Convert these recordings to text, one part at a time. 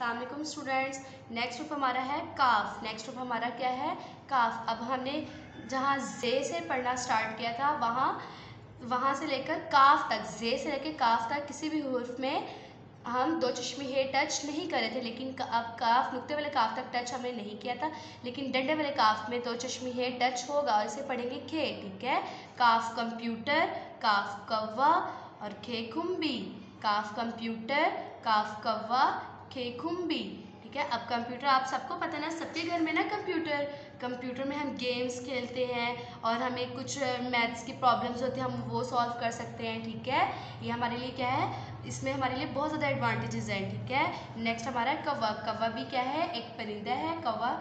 अस्सलाम वालेकुम students. Next group हमारा है काफ। नेक्स्ट ग्रुप हमारा क्या है? काफ। अब हमने जहाँ जे से पढ़ना स्टार्ट किया था वहाँ से लेकर काफ तक, जे से लेकर काफ तक किसी भी हुर्फ में हम दो चश्मी हे टच नहीं करे थे, लेकिन अब काफ नुक्ते वाले काफ तक टच हमने नहीं किया था, लेकिन डंडे वाले काफ में दो चश्मी हे टच होगा और इसे पढ़ेंगे खे। ठीक है, काफ कंप्यूटर, काफ कौवा और खे खुम्बी। काफ कंप्यूटर, काफ कौवा, खे खुम्बी। ठीक है, अब कंप्यूटर आप सबको पता ना, सबके घर में ना कंप्यूटर में हम गेम्स खेलते हैं और हमें कुछ मैथ्स की प्रॉब्लम्स होती हैं, हम वो सॉल्व कर सकते हैं। ठीक है, ये हमारे लिए क्या है, इसमें हमारे लिए बहुत ज़्यादा एडवांटेजेस हैं। ठीक है, नेक्स्ट हमारा कौवा। कौवा भी क्या है? एक परिंदा है। कौवा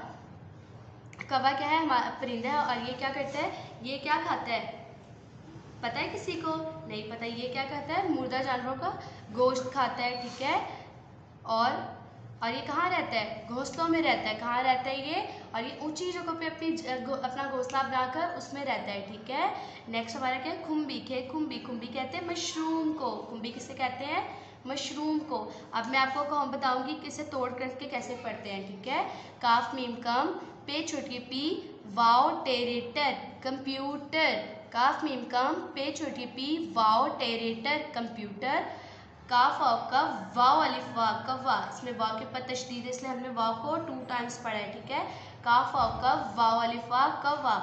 क्या है? हमारा परिंदा है। और ये क्या करता है? ये क्या खाता है? पता है किसी को? नहीं पता। ये क्या खाता है? मुर्दा जानवरों का गोश्त खाता है। ठीक है, और ये कहाँ रहता है? घोंसलों में रहता है। कहाँ रहता है ये? और ये ऊंची जगहों पे अपना घोंसला बनाकर उसमें रहता है। ठीक है, नेक्स्ट हमारा क्या है? खुम्बी। खे खुम्बी। खुम्बी कहते हैं मशरूम को। खुम्बी किसे कहते हैं? मशरूम को। अब मैं आपको बताऊंगी कि इसे तोड़ करके कैसे पढ़ते हैं। ठीक है, काफ मीम कम, पे छोटी पी, वाओ टेरेटर कंप्यूटर। काफ मीम कम, पे छोटी पी, वाओ टेरेटर कंप्यूटर। काफ वाव कफ, वाव अलिफ वा कव्वा। इसमें वाव के ऊपर तशदीद है, इसलिए हमने वाव को 2 टाइम्स पढ़ा है। ठीक है, काफ वाव कफ, वाव अलिफ वा कव्वा।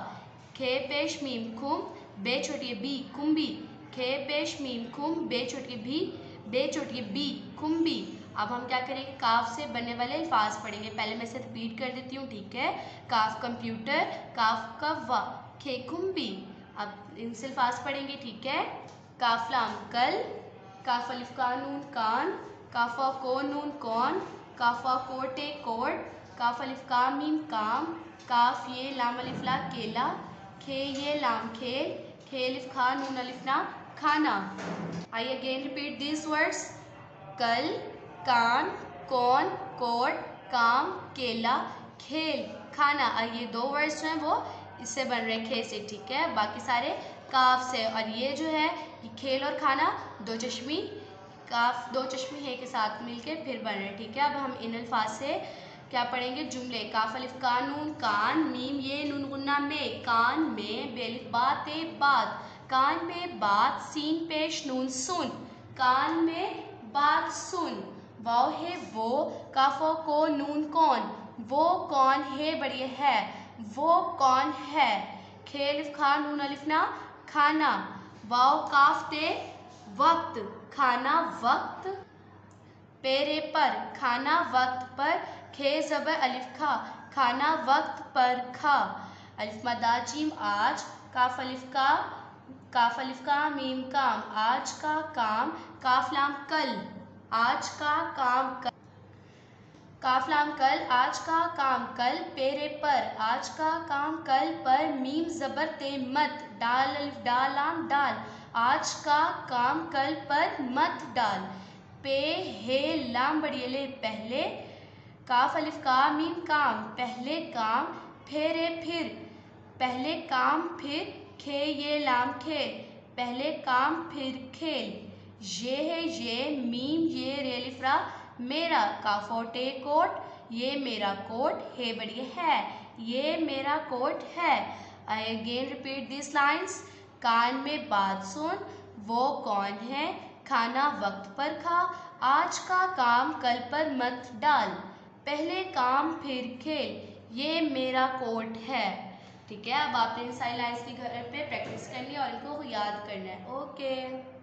खे पेश मीम खुम, बे छोटी बी कुम्बी। खे पेश मीम खुम, बे छोटी भी, बे छोटी बी कुम्बी। अब हम क्या करेंगे? काफ से बनने वाले अल्फाज पढ़ेंगे। पहले मैं इसे रिपीट कर देती हूँ। ठीक है, काफ कंप्यूटर, काफ कव्वा, खे कुम्बी। अब इनसे अल्फाज पढ़ेंगे। ठीक है, काफ लाम कल, काफ अलिफ का नून कान, काफा को नून कौन, काफा कोटे कोट, काफ अलिफ का मीम काम, काफ ये लाम अलिफ ला केला, खे ये लाम खेल, खे अलिफ खा नून अलिफ ना खाना। आई अगेन रिपीट दिस वर्ड्स: कल, कान, कौन, कोट, काम, केला, खेल, खाना। और ये 2 वर्ड्स जो हैं वो इससे बन रहे हैं, खे से। ठीक है, बाकी सारे काफ से। और ये जो है खेल और खाना दो चश्मी काफ, दो चश्मी है के साथ मिलके फिर बन रहे हैं। ठीक है, अब हम इन अल्फाज से क्या पढ़ेंगे? जुमले। काफ अलिफ का नून कान, मीम ये नून गुन्ना में, कान में, बेलिफ बात ए बात, कान में बात, सीन पेश नून सुन, कान में बात सुन। वाव है वो, काफो को नून कौन, वो कौन है, बढ़िया है, वो कौन है। खे अलिफ खा नून अलिफ ना खाना। वाव काफ ते वक्त, खाना वक्त। पेरे पर, खाना वक्त पर। खे ज़बर अलिफ खा, खाना वक्त पर खा। अलिफ मदा जीम आज, काफ अलिफ का मीम काम, आज का काम। काफ लाम कल, आज का काम कल। काफ लाम कल, आज का काम कल। पेरे पर, आज का काम कल पर। मीम ज़बर ते मत, डाल अलिफ डाल लाम डाल, आज का काम कल पर मत डाल। पे हे लाम बड़ी ले पहले, काफ अलिफ का मीम काम, पहले काम। फेरे फिर, पहले काम फिर। खे ये लाम खेल, पहले काम फिर खेल। ये है ये, मीम ये रे अलिफ रा मेरा। काफोटे कोट, ये मेरा कोट है, बढ़िया है, ये मेरा कोट है। I again repeat this lines: कान में बात सुन, वो कौन है, खाना वक्त पर खा, आज का काम कल पर मत डाल, पहले काम फिर खेल, ये मेरा कोट है। ठीक है, अब आपने इन सारी लाइन्स की घर पे प्रैक्टिस करनी है और इनको याद करना है। ओके।